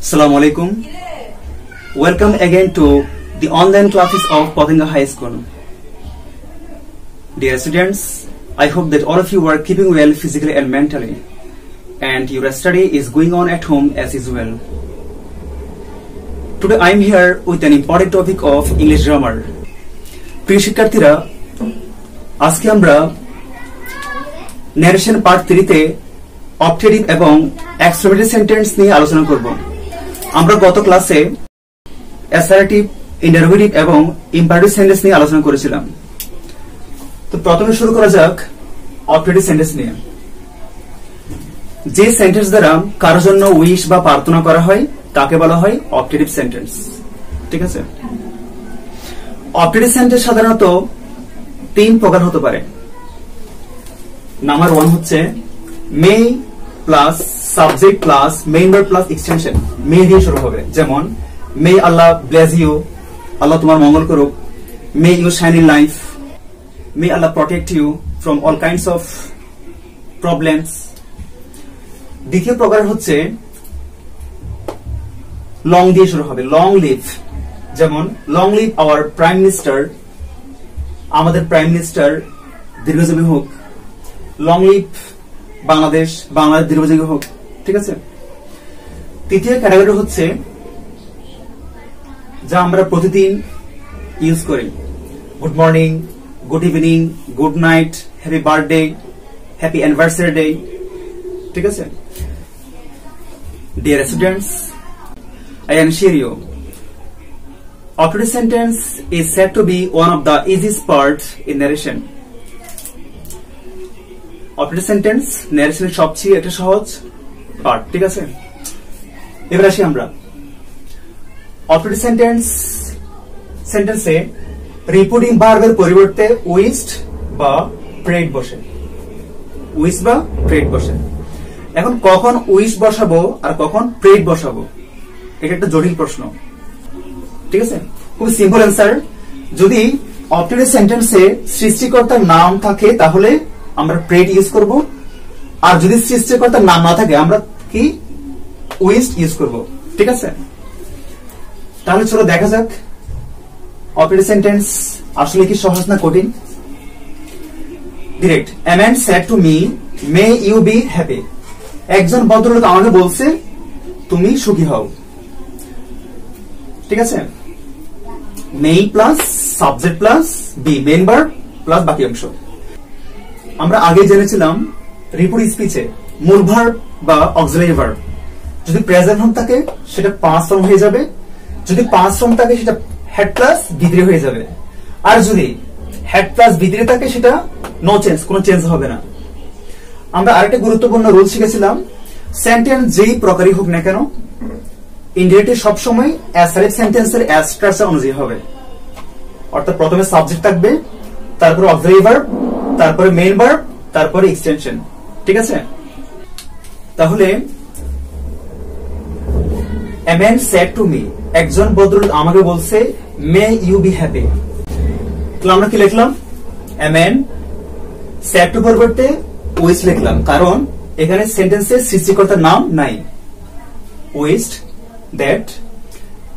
Assalamu alaikum. Welcome again to the online classes of Pothinga High School. Dear students, I hope that all of you are keeping well physically and mentally, and your study is going on at home as usual. Today I am here with an important topic of English grammar. প্রিয় শিক্ষার্থীরা, আজকে আমরা narration part 3 তে optative এবং extroverted sentence নিয়ে আলোচনা করব। আমরা গত ক্লাসে assertive, interrogative এবং imperative sentence নিয়ে আলোচনা করেছিলাম। তো প্রথমে শুরু করা যাক optative sentence নিয়ে। যে সেন্টেন্স দ্বারা কারোর জন্য উইশ বা প্রার্থনা করা হয় তাকে বলা হয় optative sentence। ঠিক আছে? optative sentence সাধারণত তিন প্রকার হতে পারে। নাম্বার 1 হচ্ছে may plus subject plus main verb plus extension. May দিয়ে শুরু হবে, যেমন মে আল্লাহ ব্লেস ইউ, আল্লাহ তোমার মঙ্গল করুক। May you shine in life, may আল্লাহ protect you from all kinds of problems. দ্বিতীয় প্রকার হচ্ছে লং দিয়ে শুরু হবে, লং লিভ, যেমন long live our prime minister, আমাদের প্রাইম মিনিস্টার দীর্ঘজীবী হোক। লং লিভ বাংলাদেশ, বাংলাদেশ দীর্ঘজীবী হোক। ঠিক আছে? তৃতীয় ক্যাটাগরি হচ্ছে যা আমরা প্রতিদিন ইউজ করি, good morning, good evening, good night, happy birthday, happy anniversary day. ঠিক আছে? Dear students, I assure you, optative sentence is said to be one of the easiest part in narration. optative sentence narration এর সবচেয়ে একটা সহজ part. ঠিক আছে? এবার আসি আমরা optative সেন্টেন্সে রিপোর্টিং ভার্বের পরিবর্তে উইশড বা প্রেড বসে, উইশ বা প্রেড বসে। এখন কখন উইশ বসাবো আর কখন প্রেড বসাবো, এটা একটা জটিল প্রশ্ন। ঠিক আছে? খুব সিম্পল অ্যান্সার, যদি optative সেন্টেন্সে সৃষ্টিকর্তার নাম থাকে তাহলে আমরা প্রেড ইউজ করব, আর যদি সৃষ্টিকর্তার নাম না থাকে আমরা কি উইশড ইউজ করব। ঠিক আছে? তাহলে চলো দেখা যাক optative সেন্টেন্স আসলে কি সহজ না কঠিন। Direct, a man said to me, may you be happy. একজন ভদ্রলোক আমাকে বলছে তুমি সুখী হও। ঠিক আছে? may plus subject plus be, main verb plus বাকি অংশ। আমরা আগে জেনেছিলাম রিপোর্ট স্পিচে মূল ভার্ব বা অক্সিলারি ভার্ব যদি প্রেজেন্ট ফর্ম থাকে সেটা পাস্ট ফর্ম হয়ে যাবে, যদি পাস্ট ফর্ম থাকে সেটা হেড প্লাস বি3 হয়ে যাবে, আর যদি হেড প্লাস বি3 থাকে সেটা নো চেঞ্জ, কোনো চেঞ্জ হবে না। আমরা আরেকটা গুরুত্বপূর্ণ রুল শিখেছিলাম, সেন্টেন্স যেই প্রকারই হোক না কেন ইনডিরেক্টলি সবসময় অ্যাসারিভ সেন্টেন্সের স্ট্রাকচার অনুযায়ী হবে। অর্থাৎ প্রথমে সাবজেক্ট থাকবে, তারপরে অক্সিলারি ভার্ব, তারপরে মেইন ভার্ব, তারপরে এক্সটেনশন। ঠিক আছে? তাহলে a man said to me, একজন ভদ্রলোক আমাকে বলছে may you be happy। তাহলে আমরা কি লিখলাম? a man said to পরিবর্তে উইশ লিখলাম, কারণ এখানে সেন্টেন্সে সৃষ্টিকর্তার নাম নাই। উইশড দ্যাট,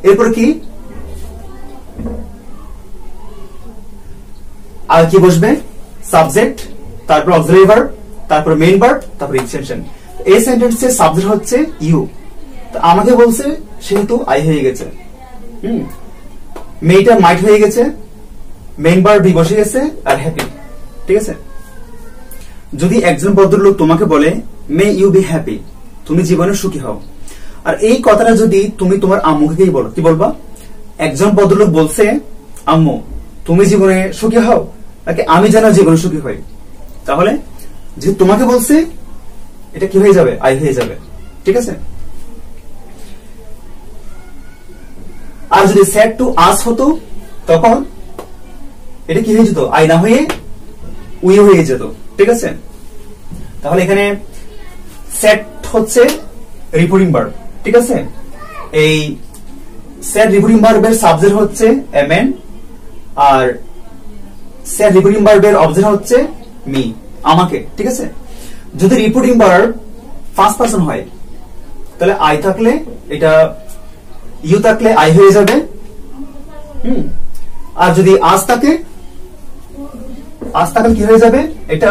এরপর কি আর কি বসবে? সাবজেক্ট, তারপর অক্সিলারি ভার্ব, তারপর মেইন ভার্ব, তারপর এক্সটেনশন। এই সেন্টেন্সে সাবজেক্ট হচ্ছে ইউ, তো আমাকে বলছে সেহেতু আই হয়ে গেছে, মেয়েটা মাইট হয়ে গেছে, মেইন ভার্ব বি বসে গেছে, আর হ্যাপি। ঠিক আছে? যদি একজন ভদ্রলোক তোমাকে বলে মে ইউ বি হ্যাপি, তুমি জীবনে সুখী হও, আর এই কথাটা যদি তুমি তোমার আম্মুকে বলো, কি বলবা? একজন ভদ্রলোক বলছে আম্মু তুমি জীবনে সুখী হও, নাকি আমি যেন জীবনে সুখী হই, তাহলে যে তোমাকে বলছে এটা কি হয়ে যাবে? আই হয়ে যাবে। ঠিক আছে? আর যদি সেড টু আস হতো তখন এটা কি হয়ে যেত? আই না হয়ে উই হয়ে যেত। ঠিক আছে? তাহলে এখানে সেড হচ্ছে রিপোর্টিং ভার্ব। ঠিক আছে? এই সেড রিপোর্টিং ভার্বের সাবজেক্ট হচ্ছে a man, R shed reporting ভার্বের অবজেক্ট হচ্ছে মি, আমাকে। ঠিক আছে? যদি রিপোর্টিং ভার্ব ফার্স্ট পারসন হয় তাহলে আই থাকলে এটা ইউ থাকলে আই হয়ে যাবে। আর যদি আজ থাকে, আজ থাকলে কি হয়ে যাবে, এটা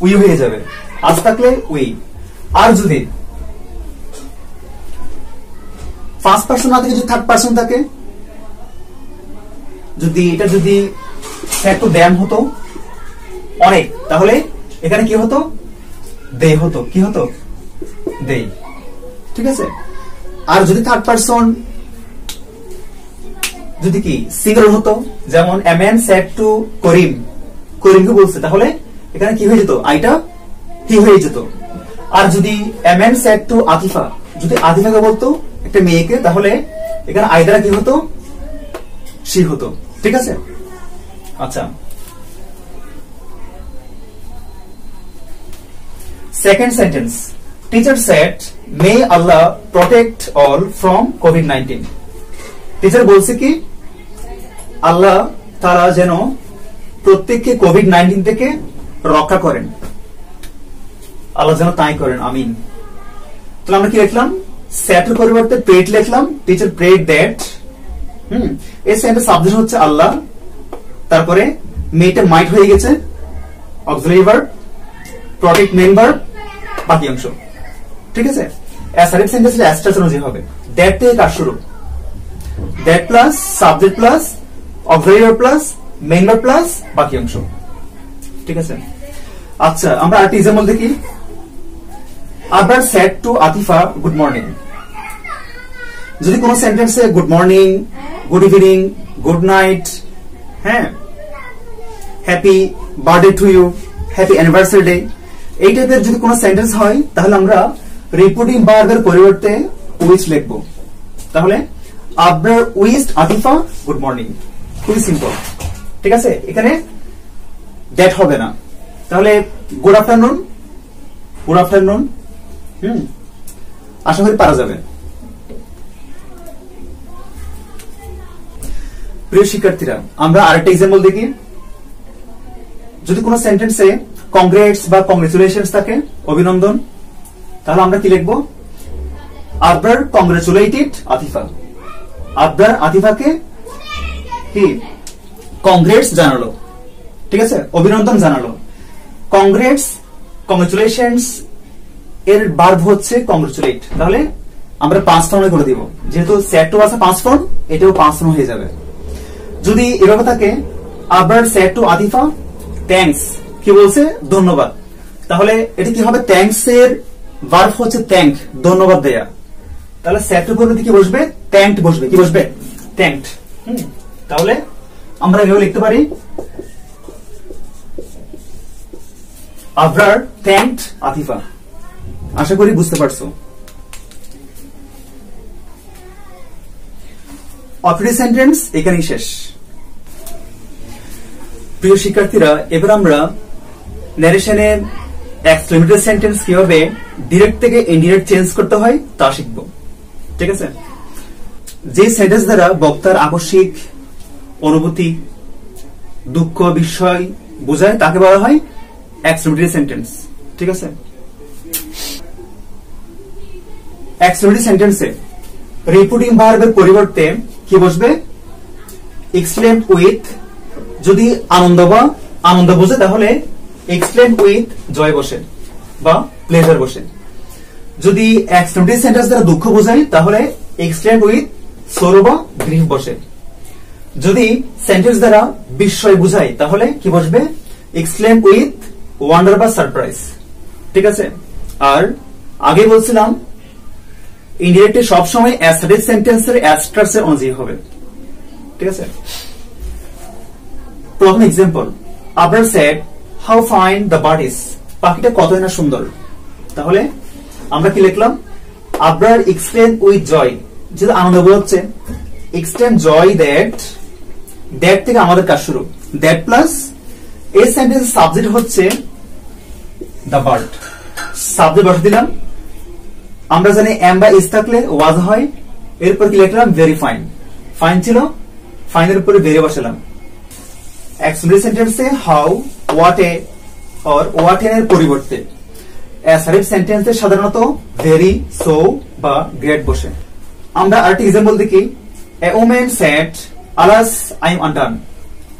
উই হয়ে যাবে, আজ থাকলে উই। আর যদি ফার্স্ট পারসন না থাকে, যদি থার্ড পারসন থাকে, যদি এটা যদি একটু দ্যাম হতো অনেক, তাহলে এখানে কি হতো, দে হতো, কি হতো, দে। ঠিক আছে। আর যদি থার্ড পারসন যদি কি সিঙ্গুলার হতো, যেমন এ ম্যান সেড টু করিম, করিমকে বলছে, তাহলে এখানে কি হয়ে যেত, আইটা হি হয়ে যেত। আর যদি a man said to Atifa, যদি আতিফাকে বলতো একটা মেয়েকে, তাহলে এখানে আই দ্বারা কি হতো, সি হতো। ঠিক আছে। আচ্ছা, second sentence, teacher said May Allah protect all from COVID-19. Teacher বলছে কি, আল্লাহ তারা যেন প্রত্যেককে কোভিড-19 থেকে রক্ষা করেন, আল্লাহ যেন তাই করেন, আমিন। তাহলে আমরা কি লিখলাম, সেটের পরিবর্তে প্রেড লিখলাম, টিচার প্রেড দ্যাট। এই সেন্টেন্স সাবজেক্ট হচ্ছে আল্লাহ, তারপরে মেয়েটা মাইট হয়ে গেছে, auxiliary verb, protect main verb, বাকি অংশ। ঠিক আছে। অ্যাসার্টিভ সেন্টেন্সে অ্যাস্ট্রাস অনুযায়ী হবে, দ্যাট থেকে কাজ শুরু, that plus subject plus auxiliary verb plus main verb plus বাকি অংশ। ঠিক আছে। আচ্ছা, আমরা আরেকটা এক্সাম্পল দেখি। Abrar said to Atifa good morning. যদি কোন সেন্টেন্সে good morning, good evening, good night, হ্যাঁ, happy birthday to you, happy anniversary day, এই টাইপের যদি কোন সেন্টেন্স হয়, তাহলে আমরা রিপোর্টিং ভার্বের পরিবর্তে উইচ লিখবো। তাহলে Abrar wished Atifa good morning, খুবই সিম্পল। ঠিক আছে। এখানে দ্যাট হবে না, তাহলে গুড আফটারনুন, গুড আফটারনুন। আশা করি পারা যাবে। প্রিয় শিক্ষার্থীরা, আমরা আরেকটা এক্সাম্পল দেখি। যদি কোন সেন্টেন্সে কংগ্রেটস বা কংগ্রেচুলেশনস থাকে, অভিনন্দন, তাহলে আমরা কি লিখবো, আবরার কংগ্রেচুলেটেড আতিফা। আবরার আতিফাকে কি কংগ্রেটস জানালো। ঠিক আছে, অভিনন্দন জানালো। কংগ্রেটস, কংগ্রেচুলেশনস এর ভার্ব হচ্ছে কংগ্রেচুলেট, তাহলে আমরা 5 ফর্মে করে দিব, যেহেতু সেড টু আছে 5 ফর্ম, এটাও 5 ফর্ম হয়ে যাবে। যদি এভাবে থাকে, Abrar said to Atifa thanks, কি বলছে, ধন্যবাদ, তাহলে এটা কি হবে, থ্যাঙ্কস এর ভার্ব হচ্ছে থ্যাঙ্ক, ধন্যবাদ দেয়া। তাহলে সেড টু পরিবর্তে কি বসবে, থ্যাঙ্কড বসবে, কি বসবে, থ্যাঙ্কড। তাহলে আমরা এভাবে লিখতে পারি, আবরার থ্যাঙ্কড আতিফা। আশা করি বুঝতে পারছো। অপারেটিভ সেন্টেন্স এখানেই শেষ। প্রিয় শিক্ষার্থীরা, এবার আমরা ন্যারেশনে এক্সক্লেমেটরি সেন্টেন্স কিভাবে ডিরেক্ট থেকে ইনডিরেক্ট চেঞ্জ করতে হয় তা শিখব। ঠিক আছে। যে সেন্টেন্স দ্বারা বক্তার আকস্মিক অনুভূতি, দুঃখ, বিস্ময় বোঝায় তাকে বলা হয় এক্সক্লেমেটরি সেন্টেন্স। ঠিক আছে। এক্সক্লেমেটরি সেন্টেন্সে রিপোর্টিং ভার্বের পরিবর্তে কি বসবে, এক্সক্লেমড উইথ। যদি আনন্দ বা আনন্দ বোঝে, তাহলে এক্সক্লেমড উইথ জয় বসে বা প্লেজার বসে। যদি এক্সক্লেমেটরি সেন্টেন্স দ্বারা দুঃখ বোঝায়, তাহলে এক্সক্লেমড উইথ সরো বা গ্রিফ বসে। যদি সেন্টেন্স দ্বারা বিস্ময় বোঝায়, তাহলে কি বসবে, এক্সক্লেমড উইথ ওয়ান্ডার বা সারপ্রাইজ। ঠিক আছে। আর আগে বলছিলাম, ইনডিরেক্টে সবসময় অ্যাসার্টিভ সেন্টেন্সের অ্যাস্ট্রাসের অনুযায়ী হবে। ঠিক আছে। প্রথম example, Abrar said how fine the bird is, পাখিটা কতই না সুন্দর। তাহলে আমরা কি লিখলাম, আবরার এক্সপ্লেন উইথ জয়, যেটা আনন্দ বোঝাচ্ছে, এক্সপ্লেন জয় দ্যাট, দ্যাট থেকে আমাদের কাজ শুরু, দ্যাট প্লাস এই সেন্টেন্সের সাবজেক্ট হচ্ছে দ্য বার্ড, সাবজেক্ট বসে দিলাম। আমরা জানি এম বা ইজ থাকলে ওয়াজ হয়, এরপর কি লিখলাম, ভেরি ফাইন, ফাইন ছিল, ফাইনের উপরে ভেরি বসালাম। এক্সক্লেমেটরি সেন্টেন্সে how, what a or what এর পরিবর্তে অ্যাসার্টিভ সেন্টেন্সে সাধারণত ভেরি, সো, বা গ্রেট বসে। আমরা আরেকটি এক্সাম্পল দেখি। A woman said alas I am undone,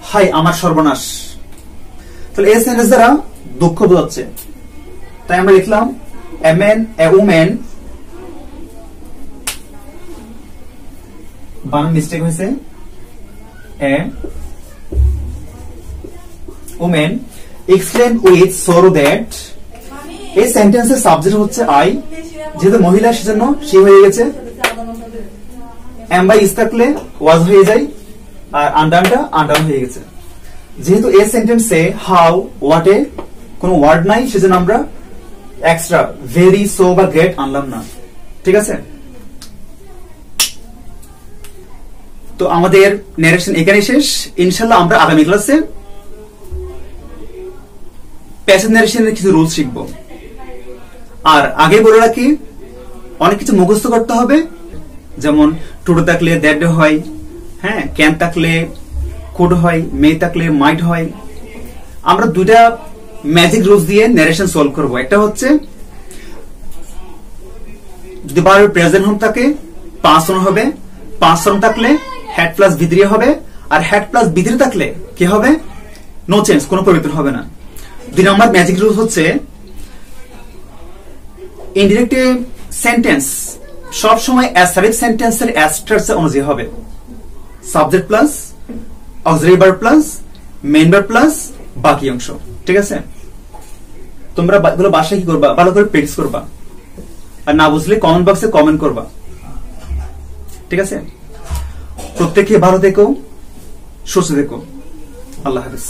হাই আমার সর্বনাশ। তাহলে এই সেন্টেন্স দ্বারা দুঃখ বোঝাচ্ছে, তাই আমরা লিখলাম এ ওমেন, বানান মিস্টেক হয়েছে, a woman explain with sorrow that. এই সেন্টেন্সের সাবজেক্ট হচ্ছে আই, যেহেতু মহিলা সেজন্য সে হয়ে গেছে, এম বাই ইস থাকলে ওয়াজ হয়ে যায়, আর আন্ডারটা আন্ডার হয়ে গেছে। যেহেতু এই সেন্টেন্সে হাউ হোয়াট এ কোনো ওয়ার্ড নাই, সেজন্য আমরা এক্সট্রা ভেরি সো বা গ্রেট আনলাম না। ঠিক আছে, তো আমাদের ন্যারেশন এখানে শেষ। ইনশাল্লাহ আমরা আগামী ক্লাসে প্যাসেজ ন্যারেশনের কিছু রুলস শিখব। আর আগে বলে রাখি, অনেক কিছু মুখস্থ করতে হবে, যেমন টুডে থাকলে দ্যাট ডে হয়, হ্যাঁ, ক্যান থাকলে কুড হয়, মে থাকলে মাইট হয়। আমরা দুইটা ম্যাজিক রুলস দিয়ে ন্যারেশন সলভ করব। একটা হচ্ছে যদি ভার্বের প্রেজেন্ট ফর্ম থাকে পাঁচ ফর্ম হবে, পাঁচ ফর্ম থাকলে হ্যাড প্লাস ভিতরে হবে, আর হ্যাড প্লাস ভিতরে থাকলে কি হবে, নো চেঞ্জ, কোনো পরিবর্তন হবে না। 2 নম্বর ম্যাজিক রুল হচ্ছে ইনডিরেক্ট সেন্টেন্স সব সময় অ্যাসারিভ সেন্টেন্সের স্ট্রাকচার অনুযায়ী হবে, subject plus auxiliary verb plus main verb plus বাকি অংশ। ঠিক আছে, তোমরা এগুলো বাসায় কি করবা, ভালো করে প্র্যাকটিস করবা, আর না বুঝলে কমেন্ট বক্সে কমেন্ট করবা। ঠিক আছে, প্রত্যেকে ভালো থেকো, সুস্থ থেকো, আল্লাহ হাফেজ।